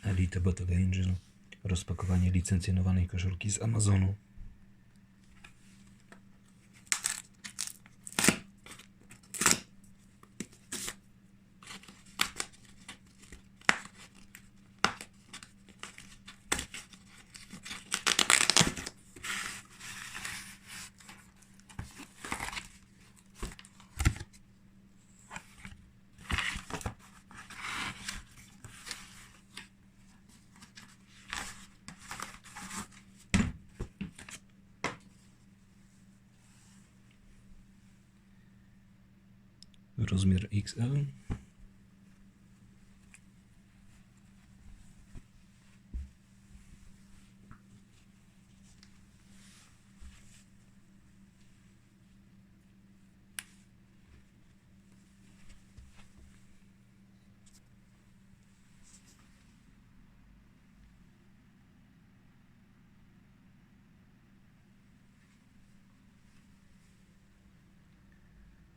Elite Bottega Angel. Rozpakowanie licencjonowanej koszulki z Amazonu. Rozmiar XL.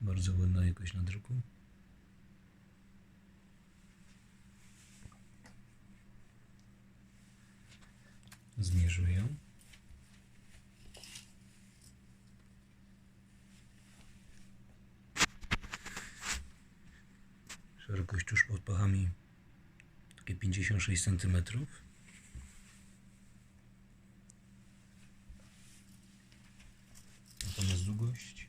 Bardzo ładna jakość na druku. Zmierzuję. Szerokość tuż pod pachami takie 56 cm. Natomiast długość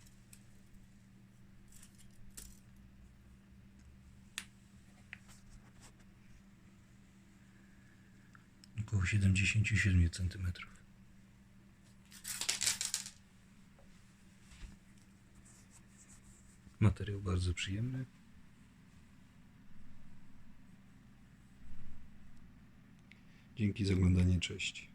około 77 cm. Materiał bardzo przyjemny. Dzięki za oglądanie, cześć.